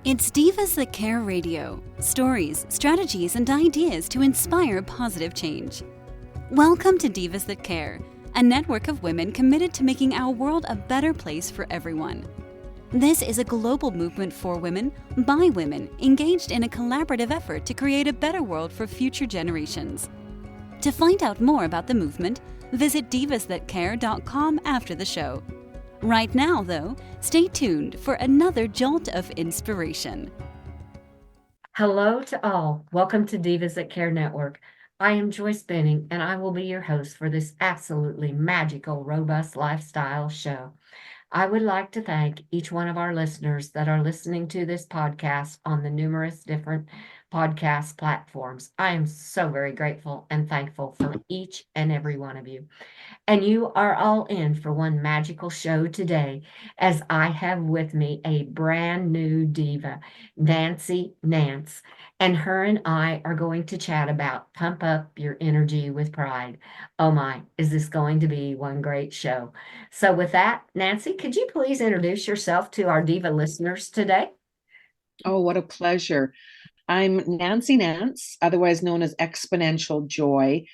It's Divas That Care Radio. Stories, strategies, and ideas to inspire positive change. Welcome to Divas That Care, a network of women committed to making our world a better place for everyone. This is a global movement for women, by women, engaged in a collaborative effort to create a better world for future generations. To find out more about the movement, visit divasthatcare.com after the show. Right now, though, stay tuned for another jolt of inspiration. Hello to all. Welcome to Divas That Care Network. I am Joyce Benning, and I will be your host for this absolutely magical, robust lifestyle show. I would like to thank each one of our listeners that are listening to this podcast on the numerous different podcast platforms. I am so very grateful and thankful for each and every one of you. And you are all in for one magical show today, as I have with me a brand new diva, Nancy Nance. And her and I are going to chat about Pump Up Your Energy with Pride. Oh my, is this going to be one great show? So with that, Nancy, could you please introduce yourself to our diva listeners today? Oh, what a pleasure. I'm Nancy Nance, otherwise known as Exponential Joy.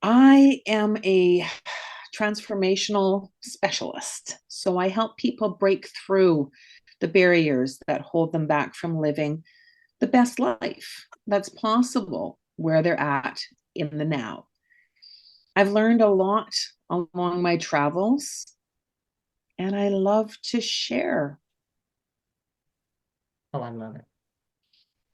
I am a transformational specialist. So I help people break through the barriers that hold them back from living the best life that's possible where they're at in the now. I've learned a lot along my travels, and I love to share. Oh, I love it.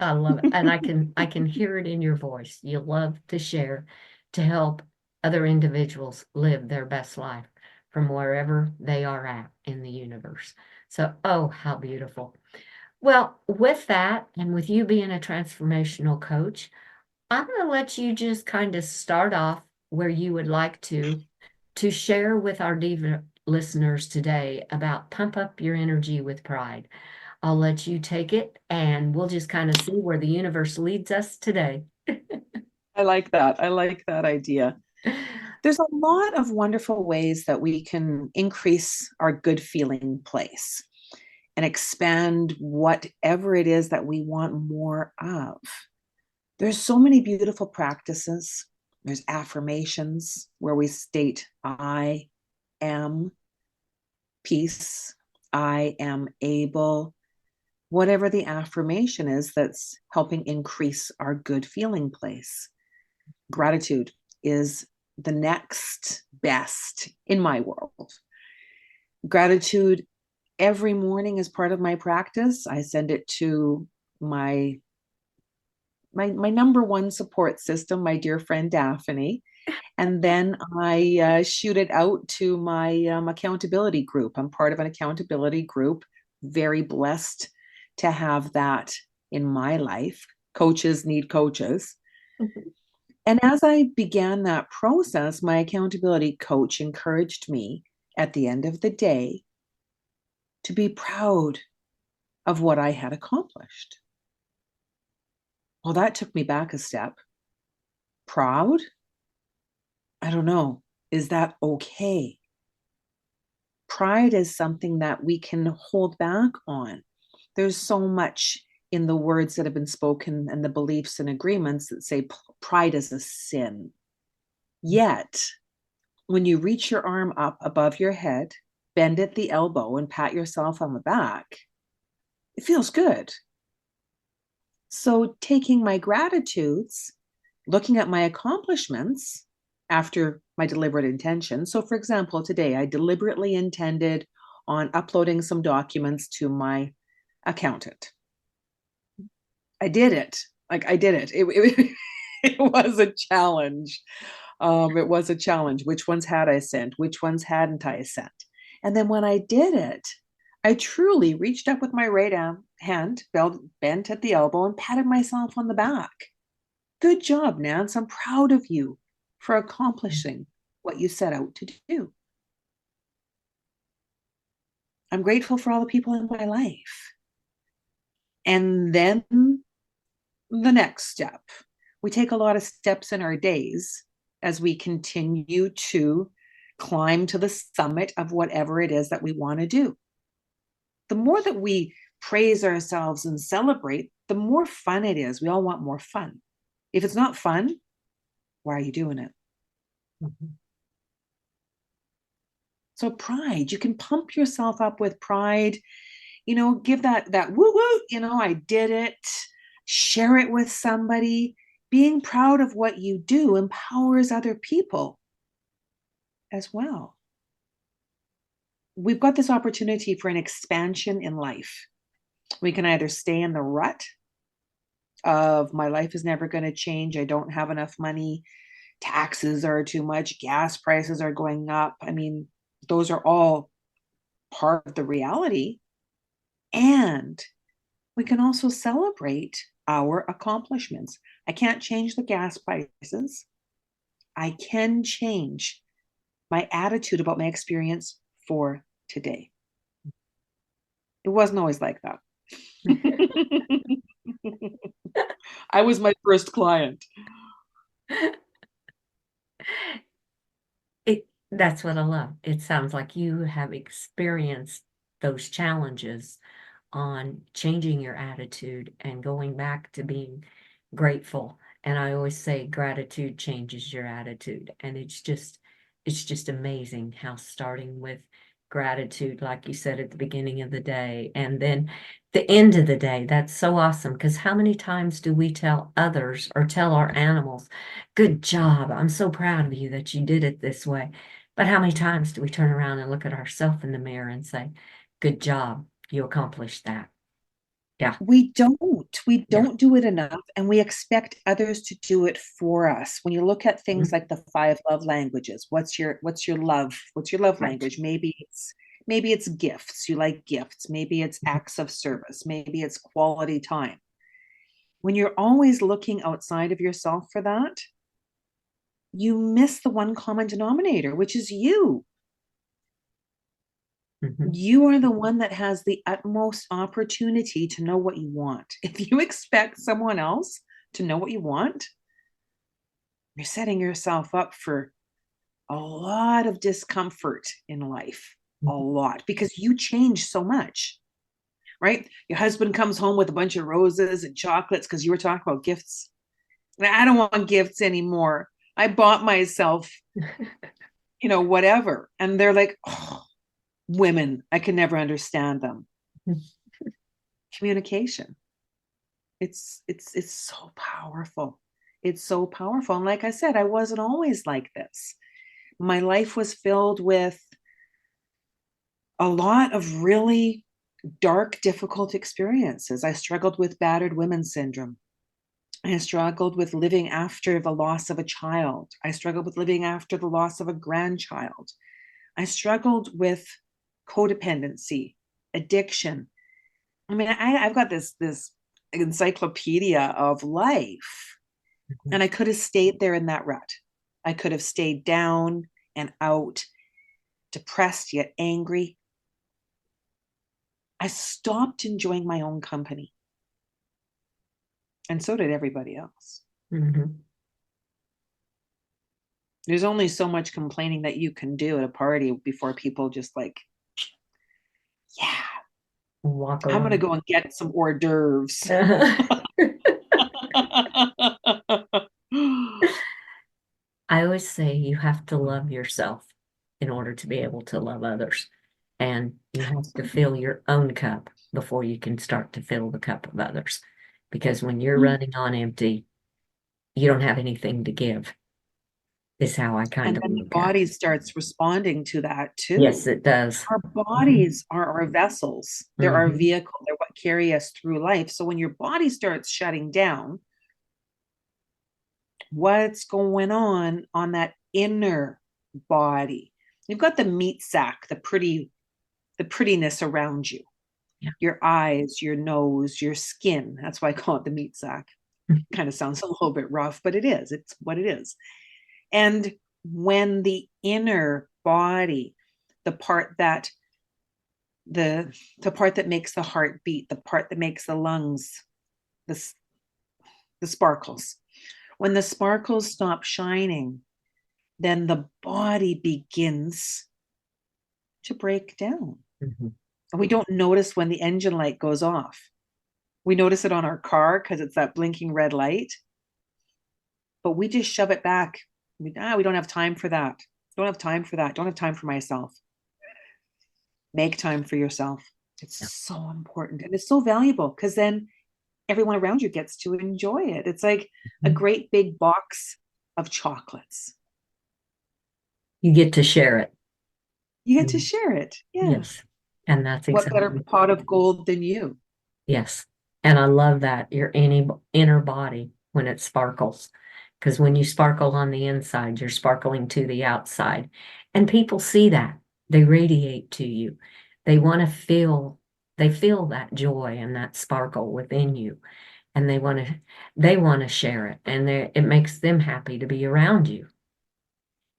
I love it. And I can hear it in your voice. You love to share to help other individuals live their best life from wherever they are at in the universe. So, oh, how beautiful. Well, with that, and with you being a transformational coach, I'm going to let you just kind of start off where you would like to share with our diva listeners today about Pump Up Your Energy with Pride. I'll let you take it, and we'll just kind of see where the universe leads us today. I like that. I like that idea. There's a lot of wonderful ways that we can increase our good feeling place and expand whatever it is that we want more of. There's so many beautiful practices. There's affirmations where we state, I am peace, I am able, whatever the affirmation is that's helping increase our good feeling place. Gratitude is the next best in my world. Gratitude every morning is part of my practice. I send it to my number one support system, my dear friend Daphne. And then I shoot it out to my accountability group. I'm part of an accountability group, very blessed to have that in my life. Coaches need coaches. Mm-hmm. And as I began that process, my accountability coach encouraged me at the end of the day to be proud of what I had accomplished. Well, that took me back a step. Proud? I don't know. Is that okay? Pride is something that we can hold back on. There's so much in the words that have been spoken and the beliefs and agreements that say pride is a sin. Yet, when you reach your arm up above your head, bend at the elbow, and pat yourself on the back, it feels good. So taking my gratitudes, looking at my accomplishments after my deliberate intention. So for example, today I deliberately intended on uploading some documents to my accountant. I did it. I did it. It was a challenge. It was a challenge. Which ones had I sent? Which ones hadn't I sent? And then when I did it, I truly reached up with my right hand, bent at the elbow, and patted myself on the back. Good job, Nance. I'm proud of you for accomplishing what you set out to do. I'm grateful for all the people in my life. And then the next step. We take a lot of steps in our days as we continue to climb to the summit of whatever it is that we want to do. The more that we praise ourselves and celebrate, the more fun it is. We all want more fun. If it's not fun, why are you doing it? Mm-hmm. So pride, you can pump yourself up with pride, give that woo woo, I did it, share it with somebody. Being proud of what you do empowers other people as well. We've got this opportunity for an expansion in life. We can either stay in the rut of my life is never going to change. I don't have enough money. Taxes are too much. Gas prices are going up. I mean, those are all part of the reality. And we can also celebrate our accomplishments. I can't change the gas prices. I can change my attitude about my experience for today. It wasn't always like that. I was my first client. That's what I love. It sounds like you have experienced those challenges on changing your attitude and going back to being grateful. And I always say gratitude changes your attitude. And it's just amazing how starting with gratitude, like you said at the beginning of the day, and then the end of the day, that's so awesome. Because how many times do we tell others or tell our animals, good job, I'm so proud of you that you did it this way. But how many times do we turn around and look at ourselves in the mirror and say, good job, you accomplished that? Yeah. We Yeah. don't do it enough, and we expect others to do it for us. When you look at things Mhm. like the five love languages, what's your love? What's your love Right. language? Maybe it's gifts. You like gifts. Maybe it's Mhm. acts of service. Maybe it's quality time. When you're always looking outside of yourself for that, you miss the one common denominator, which is you. Mhm. You are the one that has the utmost opportunity to know what you want. If you expect someone else to know what you want, you're setting yourself up for a lot of discomfort in life, a Mhm. lot, because you change so much, right? Your husband comes home with a bunch of roses and chocolates because you were talking about gifts. I don't want gifts anymore. I bought myself, whatever. And they're like, oh, women, I can never understand them. Communication. It's so powerful. It's so powerful. And like I said, I wasn't always like this. My life was filled with a lot of really dark, difficult experiences. I struggled with battered women syndrome. I struggled with living after the loss of a child. I struggled with living after the loss of a grandchild. I struggled with codependency, addiction. I mean, I've got this encyclopedia of life, and I could have stayed there in that rut. I could have stayed down and out, depressed yet angry. I stopped enjoying my own company, and so did everybody else. Mhm. There's only so much complaining that you can do at a party before people just like, yeah, Walk I'm going to away. go and get some hors d'oeuvres. I always say you have to love yourself in order to be able to love others. And you have to fill your own cup before you can start to fill the cup of others. Because when you're running on empty, you don't have anything to give, is how I kind And of then the look at it. body starts responding to that Yes, too. it does. Our bodies are our vessels. They're our Mm-hmm. vehicle. They're what carry us through life. So when your body starts shutting down, what's going on that inner body? You've got the meat sack, the prettiness around you, Yeah. your eyes, your nose, your skin. That's why I call it the meat sack. Kind of sounds a little bit rough, but it is. It's what it is. And when the inner body, the part that the part that makes the heart beat, the part that makes the lungs, the the sparkles. When the sparkles stop shining, then the body begins to break down. Mm-hmm. And we don't notice when the engine light goes off. We notice it on our car because it's that blinking red light, but we just shove it back. We don't have time for that. Don't have time for that. Don't have time for myself. Make time for yourself. It's so important, and it's so valuable because then everyone around you gets to enjoy it. It's like a great big box of chocolates. You get to share it. You get to share it. Yes. And that's What exactly better pot of gold than you? Yes. And I love that your inner body when it sparkles. Because when you sparkle on the inside, you're sparkling to the outside. And people see that. They radiate to you. They want to feel, they feel that joy and that sparkle within you. And they want to share it. And it makes them happy to be around you.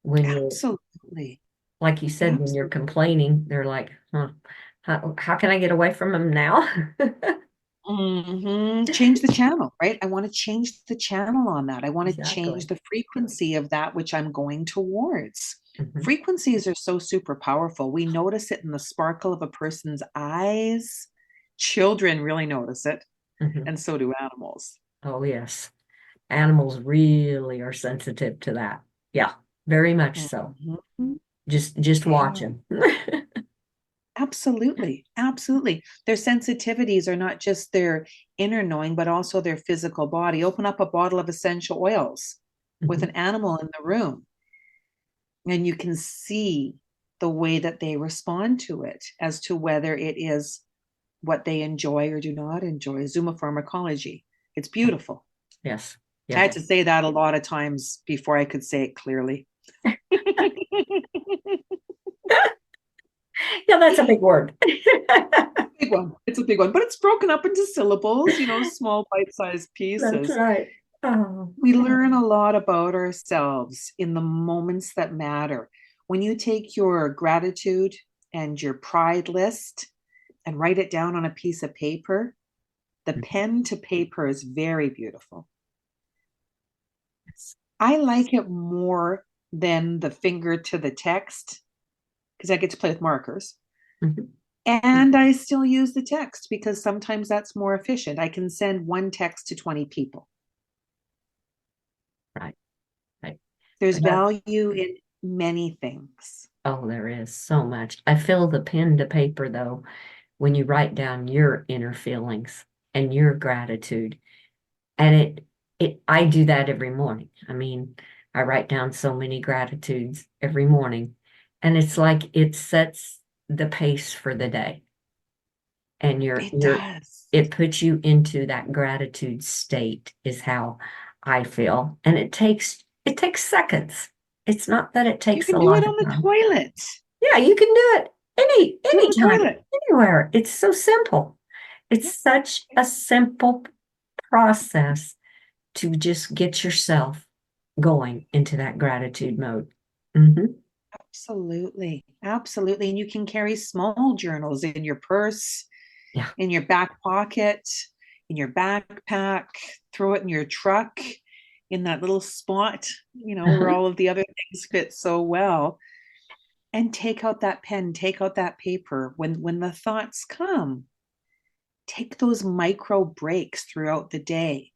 When Absolutely. Like you said, when you're complaining, they're like, how can I get away from them now? Change the channel, right? I want to change the channel on that. I want to change Exactly. the frequency of that which I'm going towards. Mhm. Frequencies are so super powerful. We notice it in the sparkle of a person's eyes. Children really notice it, Mhm. and so do animals. Oh, yes. Animals really are sensitive to that. Yeah, very much so. Mhm. Just watch them. Absolutely. Absolutely. Their sensitivities are not just their inner knowing, but also their physical body. Open up a bottle of essential oils with an animal in the room, and you can see the way that they respond to it as to whether it is what they enjoy or do not enjoy. Zuma pharmacology. It's beautiful. Yes. I had to say that a lot of times before I could say it clearly. Yeah, that's a big word. Big one. It's a big one, but it's broken up into syllables, small bite-sized pieces. That's right. Oh. We learn a lot about ourselves in the moments that matter. When you take your gratitude and your pride list and write it down on a piece of paper, the pen to paper is very beautiful. I like it more than the finger to the text because I get to play with markers. Mm-hmm. And I still use the text because sometimes that's more efficient. I can send one text to 20 people. Right. There's value in many things. Oh, there is so much. I feel the pen to paper, though, when you write down your inner feelings and your gratitude. And I do that every morning. I mean, I write down so many gratitudes every morning. And it's like it sets the pace for the day. And it puts you into that gratitude state is how I feel. And it takes seconds. It's not that it takes a lot. You can do it on the toilet. Yeah, you can do it anytime, anywhere. It's so simple. It's such a simple process to just get yourself going into that gratitude mode. Mm-hmm. Absolutely. Absolutely. And you can carry small journals in your purse, in your back pocket, in your backpack, throw it in your truck, in that little spot, where all of the other things fit so well. And take out that pen, take out that paper. When the thoughts come, take those micro breaks throughout the day.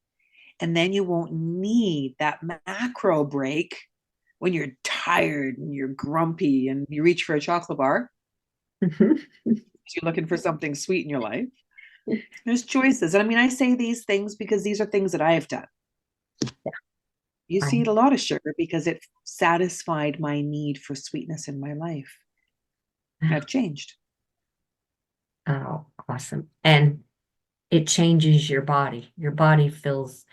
And then you won't need that macro break when you're tired and you're grumpy and you reach for a chocolate bar. You're looking for something sweet in your life. There's choices. And I mean, I say these things because these are things that I have done. Yeah. You see a lot of sugar because it satisfied my need for sweetness in my life. I've changed. Oh, awesome. And it changes your body. Your body feels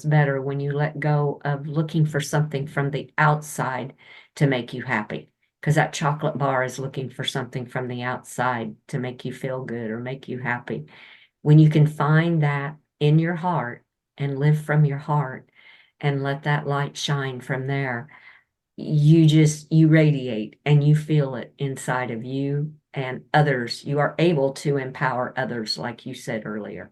better when you let go of looking for something from the outside to make you happy. Because that chocolate bar is looking for something from the outside to make you feel good or make you happy. When you can find that in your heart and live from your heart and let that light shine from there, you radiate and you feel it inside of you and others. You are able to empower others, like you said earlier.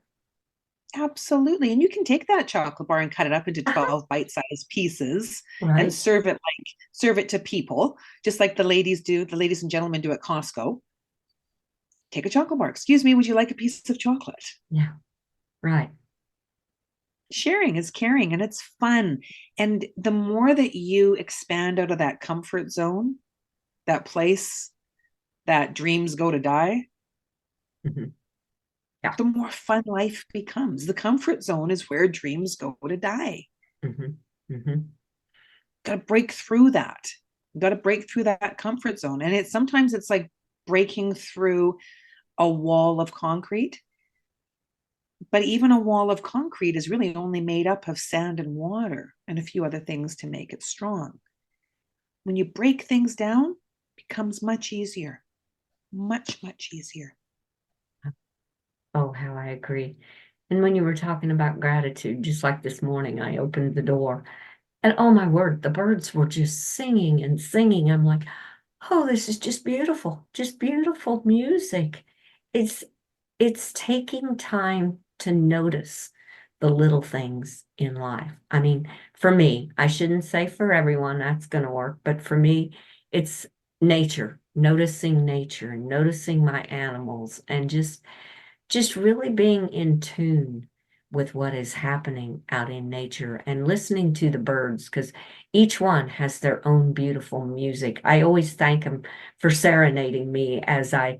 Absolutely. And you can take that chocolate bar and cut it up into 12 bite-sized pieces and serve it to people, just like the ladies and gentlemen do at Costco. take a chocolate bar. Excuse me, would you like a piece of chocolate? Yeah. Right. Sharing is caring, and it's fun. And the more that you expand out of that comfort zone, that place that dreams go to die, Hmm. Yeah. the more fun life becomes. The comfort zone is where dreams go to die. Hmm. Hmm. Got to break through that. Got to break through that comfort zone. And sometimes it's like breaking through a wall of concrete. But even a wall of concrete is really only made up of sand and water and a few other things to make it strong. When you break things down, it becomes much easier. Much, much easier. Oh, how I agree. And when you were talking about gratitude, just like this morning, I opened the door and oh my word, the birds were just singing and singing. I'm like, oh, this is just beautiful music. It's it's taking time to notice the little things in life. I mean, for me, I shouldn't say for everyone that's going to work, but for me, it's nature, noticing my animals, and just really being in tune with what is happening out in nature and listening to the birds because each one has their own beautiful music. I always thank them for serenading me as I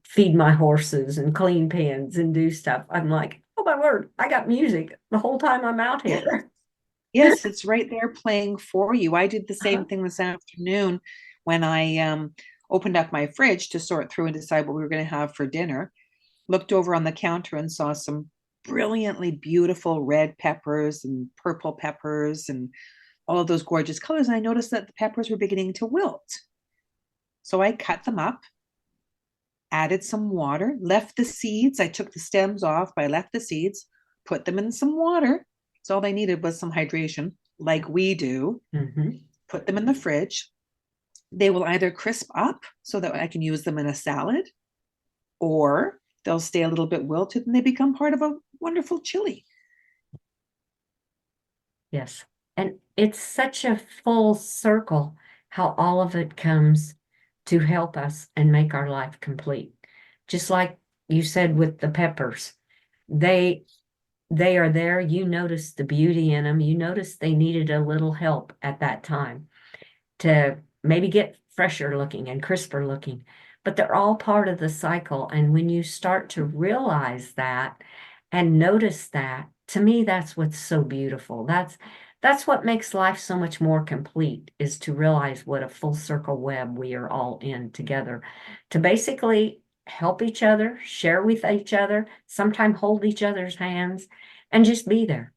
feed my horses and clean pens and do stuff. I'm like, oh my word, I got music the whole time I'm out Yes. here. Yes, it's right there playing for you. I did the Uh-huh. same thing this afternoon when I opened up my fridge to sort through and decide what we were going to have for dinner. Looked over on the counter and saw some brilliantly beautiful red peppers and purple peppers and all of those gorgeous colors. And I noticed that the peppers were beginning to wilt. So I cut them up, added some water, left the seeds. I took the stems off, but I left the seeds, put them in some water. So all they needed was some hydration, like we do. Hmm. Put them in the fridge. They will either crisp up so that I can use them in a salad, or they'll stay a little bit wilted and they become part of a wonderful chili. Yes. And it's such a full circle how all of it comes to help us and make our life complete. Just like you said with the peppers, they they are there. You notice the beauty in them. You notice they needed a little help at that time to maybe get fresher looking and crisper looking. But they're all part of the cycle. And when you start to realize that and notice that, to me, that's what's so beautiful. That's what makes life so much more complete is to realize what a full circle web we are all in together to basically help each other, share with each other, sometimes hold each other's hands, and just be there.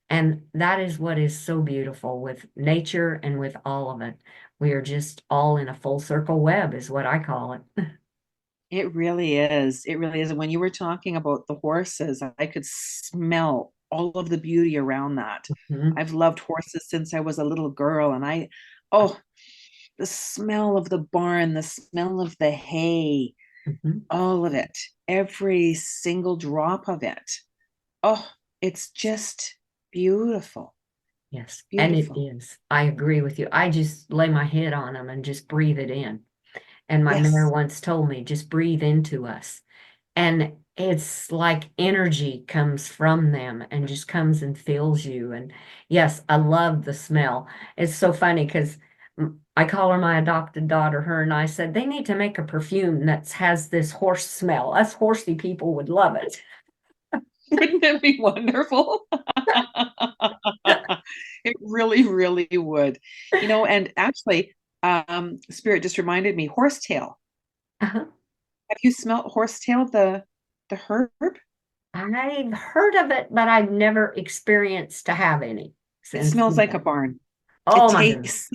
And that is what is so beautiful with nature and with all of it. We are just all in a full circle web, is what I call it. It really is. It really is. And when you were talking about the horses, I could smell all of the beauty around that. Mhm. I've loved horses since I was a little girl, and oh, the smell of the barn, the smell of the hay, Mhm. all of it, every single drop of it. Oh, it's just beautiful. Yes, and it Beautiful. is. I agree with you. I just lay my head on them and just breathe it in. And my mare Yes. once told me, just breathe into us. And it's like energy comes from them and just comes and fills you. And yes, I love the smell. It's so funny because I call her my adopted daughter. Her and I said they need to make a perfume that has this horse smell. Us horsey people would love it. Wouldn't it be wonderful? It really, really would. And actually, Spirit just reminded me, horsetail. Uh-huh. Have you smelt horsetail, the herb? I've heard of it, but I've never experienced to have any It since. smells like a barn. It Oh my goodness. tastes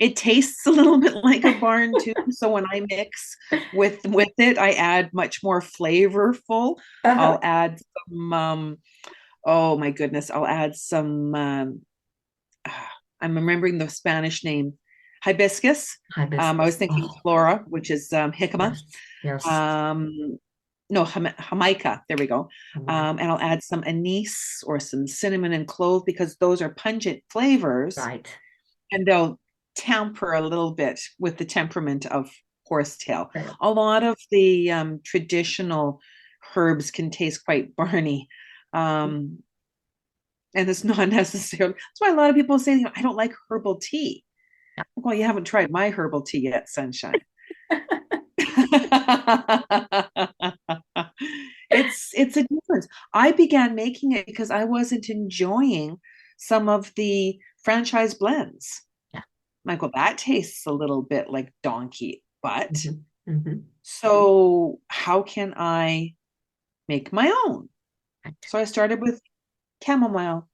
it tastes a little bit like a barn too. So when I mix with it, I add much more flavorful. Uh-huh. I'll add some oh my goodness, I'll add some I'm remembering the Spanish name, hibiscus. I was Hibiscus. thinking Oh, flora, which is jicama. yes. Yes. Um, no, jamaica. There we go. Oh my. And I'll add some anise or some cinnamon and clove because those are pungent flavors, Right. and they'll tamper a little bit with the temperament of horsetail. Right. A lot of the traditional herbs can taste quite burny. And it's not necessarily, that's why a lot of people say, I don't like herbal tea. Well, you haven't tried my herbal tea yet, Sunshine. It's a difference. I began making it because I wasn't enjoying some of the franchise blends. Yeah. Michael, that tastes a little bit like donkey, but Mm-hmm. so how can I make my own? So I started with chamomile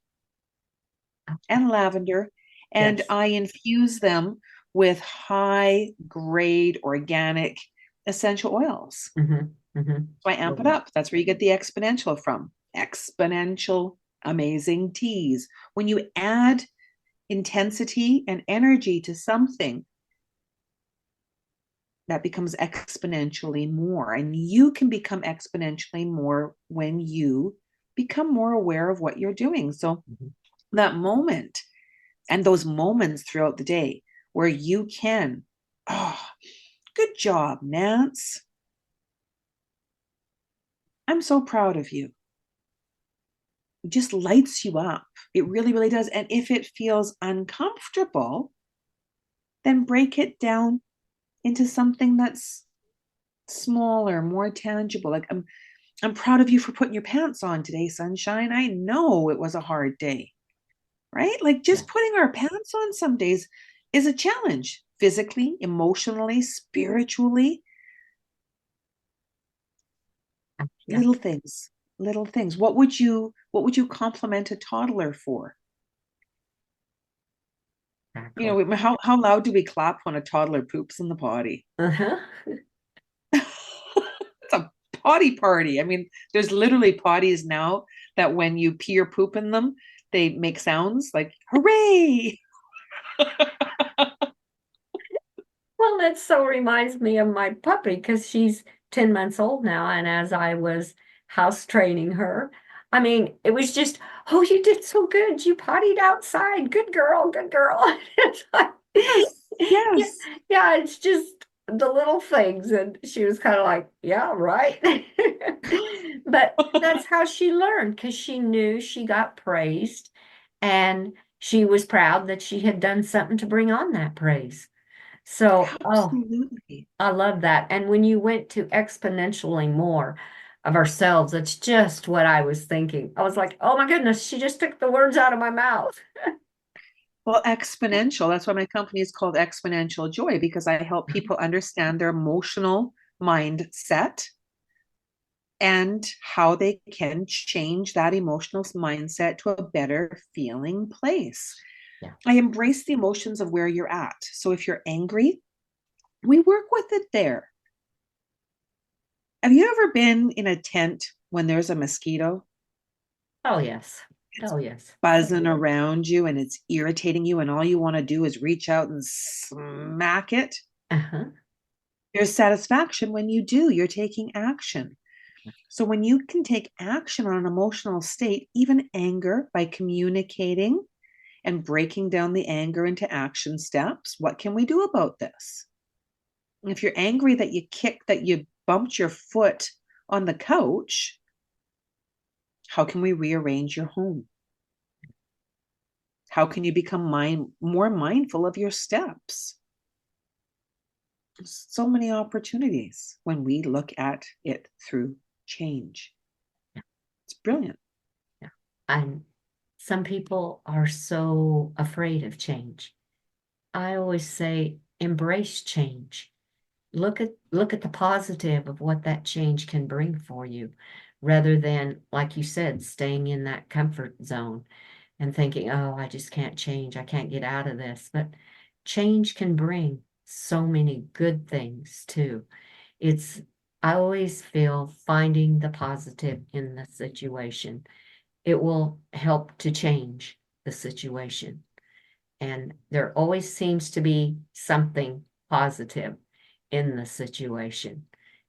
and lavender, and Yes. I infuse them with high grade organic essential oils. Mm-hmm. Mm-hmm. So I amp it up. That's where you get the exponential from. Exponential amazing teas. When you add intensity and energy to something, that becomes exponentially more. And you can become exponentially more when you become more aware of what you're doing. So that moment and those moments throughout the day where you can, oh, good job, Nance. I'm so proud of you. It just lights you up. It really, really does. And if it feels uncomfortable, then break it down into something that's smaller, more tangible. Like I'm proud of you for putting your pants on today, Sunshine. I know it was a hard day, right? Like just putting our pants on some days is a challenge, physically, emotionally, spiritually. Yeah. Little things, little things. What would you compliment a toddler for? Exactly. You know, how loud do we clap when a toddler poops in the potty? Uh-huh. It's a potty party. I mean, there's literally potties now that when you pee or poop in them, they make sounds like hooray. Well, that so reminds me of my puppy because she's 10 months old now. And as I was house training her, I mean, it was just, oh, you did so good. You pottied outside. Good girl, good girl. It's like, Yes, yeah, yes. yeah, it's just the little things. And she was kind of like, yeah, right. But that's how she learned because she knew she got praised and she was proud that she had done something to bring on that praise. So, oh, Absolutely. I love that. And when you went to exponentially more of ourselves, that's just what I was thinking. I was like, oh my goodness, she just took the words out of my mouth. Well, exponential. That's why my company is called Exponential Joy, because I help people understand their emotional mindset and how they can change that emotional mindset to a better feeling place. Yeah. I embrace the emotions of where you're at. So if you're angry, we work with it there. Have you ever been in a tent when there's a mosquito? Oh, yes. It's Oh, yes. buzzing around you and it's irritating you, and all you want to do is reach out and smack it. Uh-huh. There's satisfaction when you do, you're taking action. So when you can take action on an emotional state, even anger, by communicating and breaking down the anger into action steps, what can we do about this? If you're angry that you bumped your foot on the couch, how can we rearrange your home? How can you become more mindful of your steps? So many opportunities when we look at it through change. It's brilliant. Yeah. And some people are so afraid of change. I always say, embrace change. Look at the positive of what that change can bring for you, rather than, like you said, staying in that comfort zone and thinking, oh, I just can't change. I can't get out of this. But change can bring so many good things too. It's, I always feel finding the positive in the situation. It will help to change the situation. And there always seems to be something positive in the situation.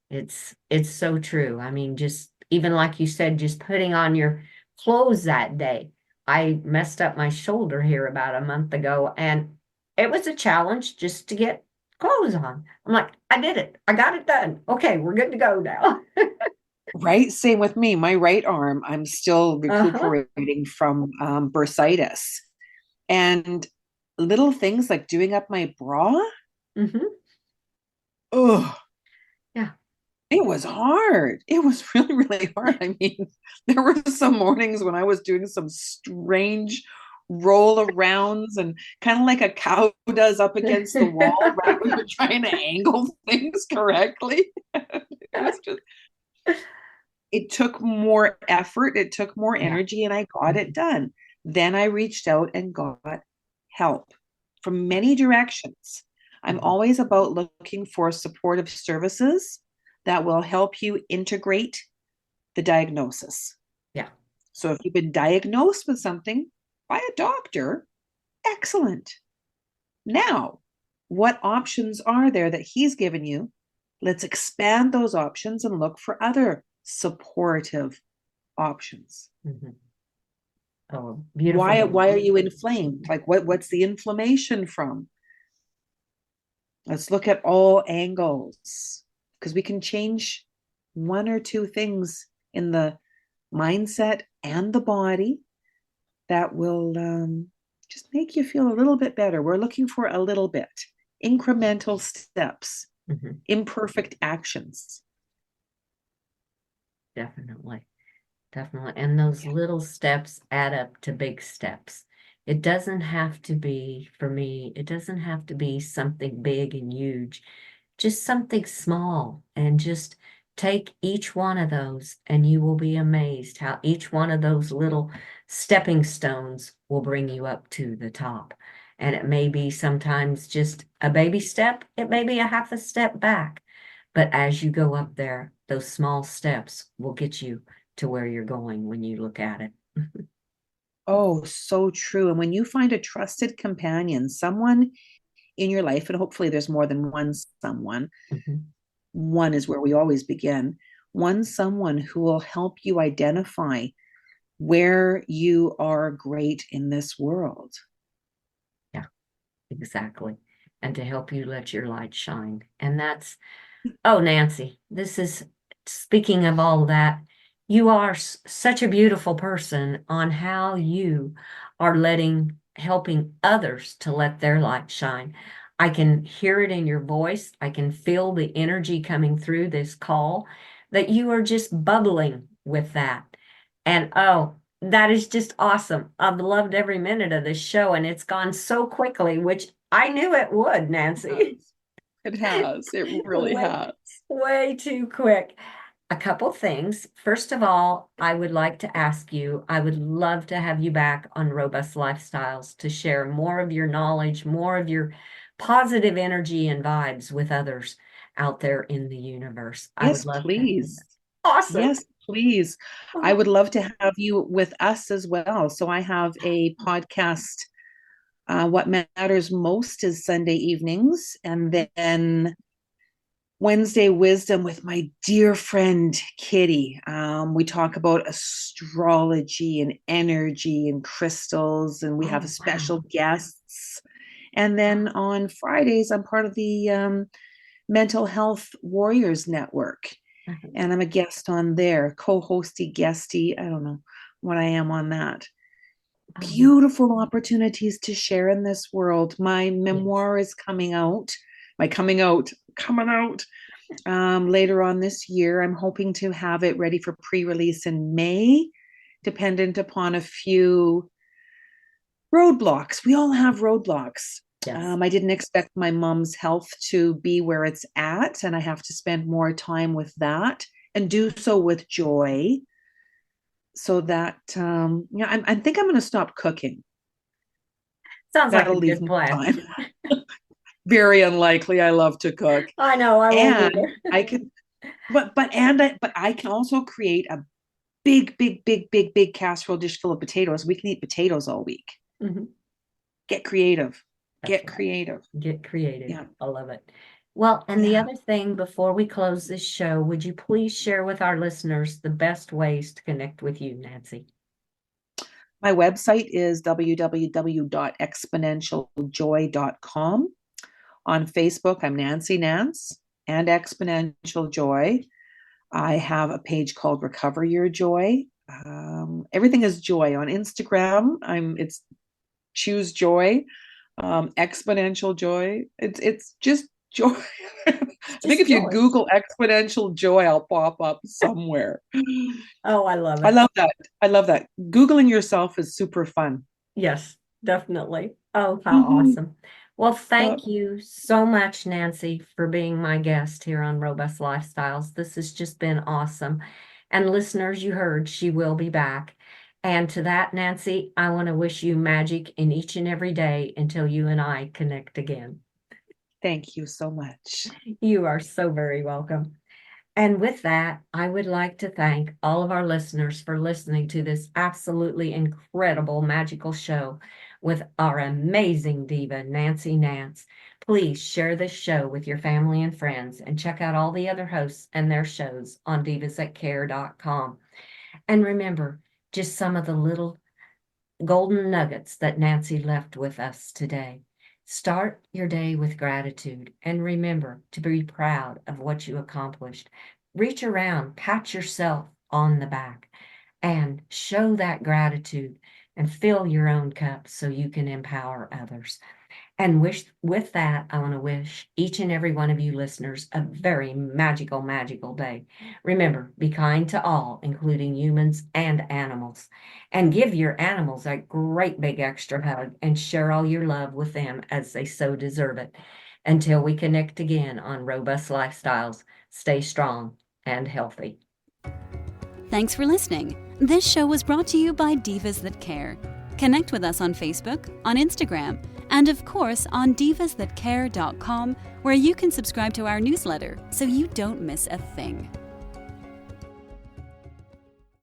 It's so true. I mean, just even like you said, just putting on your clothes that day. I messed up my shoulder here about a month ago, and it was a challenge just to get clothes on. I'm like, I did it. I got it done. Okay, we're good to go now. Right? Same with me. My right arm, I'm still Uh-huh. recuperating from bursitis. And little things like doing up my bra, Hmm. oh, Yeah. it was hard. It was really, really hard. I mean, there were some mornings when I was doing some strange roll arounds and kind of like a cow does up against the wall, right? We were trying to angle things correctly. It was just, it took more effort, it took more Yeah. energy, and I got it Mhm. done. Then I reached out and got help from many directions. I'm Mhm. always about looking for supportive services that will help you integrate the diagnosis. Yeah. So if you've been diagnosed with something by a doctor, excellent. Now, what options are there that he's given you? Let's expand those options and look for other supportive options. Mhm. Oh, Why beautiful. are you inflamed? Like what's the inflammation from? Let's look at all angles because we can change one or two things in the mindset and the body that will just make you feel a little bit better. We're looking for a little bit, incremental steps, Mhm. imperfect actions. Definitely. Definitely. And those little steps add up to big steps. It doesn't have to be, for me, it doesn't have to be something big and huge, just something small. And just take each one of those, and you will be amazed how each one of those little stepping stones will bring you up to the top. And it may be sometimes just a baby step, it may be a half a step back. But as you go up there, those small steps will get you to where you're going when you look at it. Oh, so true. And when you find a trusted companion, someone in your life, and hopefully there's more than one someone, Mhm. one is where we always begin, one someone who will help you identify where you are great in this world. Yeah, exactly. And to help you let your light shine. And that's, oh, Nancy, this is speaking of all that. You are such a beautiful person on how you are helping others to let their light shine. I can hear it in your voice. I can feel the energy coming through this call that you are just bubbling with that. And oh, that is just awesome. I've loved every minute of this show, and it's gone so quickly, which I knew it would, Nancy. It has. It really Way, has. way too quick. A couple things. First of all, I would like to ask you, I would love to have you back on Robust Lifestyles to share more of your knowledge, more of your positive energy and vibes with others out there in the universe. I would Yes, love to have please. that. Awesome. Yes, please. I would love to have you with us as well. So I have a podcast. What Matters Most is Sunday evenings, and then Wednesday Wisdom with my dear friend Kitty. We talk about astrology and energy and crystals, and we have Oh, wow. special guests. And then on Fridays, I'm part of the Mental Health Warriors Network, and I'm a guest on there, co-hosty, guesty. I don't know what I am on that. Um, Beautiful opportunities to share in this world. My yes. memoir is coming out. My coming out later on this year. I'm hoping to have it ready for pre-release in May, dependent upon a few roadblocks. We all have roadblocks. Yes. I didn't expect my mom's health to be where it's at, and I have to spend more time with that and do so with joy. So that I think I'm going to stop cooking. Sounds like a That'll leave good more plan. time. Very unlikely. I love to cook, I know I won't and either. I can, but I can also create a big casserole dish full of potatoes. We can eat potatoes all week. Mhm. Get creative. That's Get right. creative. Get creative. Yeah. I love it. Well, and the Yeah. other thing before we close this show, would you please share with our listeners the best ways to connect with you, Nancy? My website is www.exponentialjoy.com, On Facebook, I'm Nancy Nance and Exponential Joy. I have a page called Recover Your Joy. Everything is joy. On Instagram, it's Choose Joy, Exponential Joy. It's just joy. I think if you Google Exponential Joy, I'll pop up somewhere. Oh, I love it. I love that. I love that. Googling yourself is super fun. Yes, definitely. Oh, how awesome. Well, thank you so much, Nancy, for being my guest here on Robust Lifestyles. This has just been awesome. And listeners, you heard she will be back. And to that, Nancy, I want to wish you magic in each and every day until you and I connect again. Thank you so much. You are so very welcome. And with that, I would like to thank all of our listeners for listening to this absolutely incredible, magical show with our amazing diva, Nancy Nance. Please share this show with your family and friends and check out all the other hosts and their shows on divasthatcare.com. And remember, just some of the little golden nuggets that Nancy left with us today. Start your day with gratitude and remember to be proud of what you accomplished. Reach around, pat yourself on the back, and show that gratitude and fill your own cup so you can empower others. And with that, I want to wish each and every one of you listeners a very magical, magical day. Remember, be kind to all, including humans and animals. And give your animals a great big extra hug and share all your love with them as they so deserve it. Until we connect again on Robust Lifestyles, stay strong and healthy. Thanks for listening. This show was brought to you by Divas That Care. Connect with us on Facebook, on Instagram, and of course on divasthatcare.com, where you can subscribe to our newsletter so you don't miss a thing.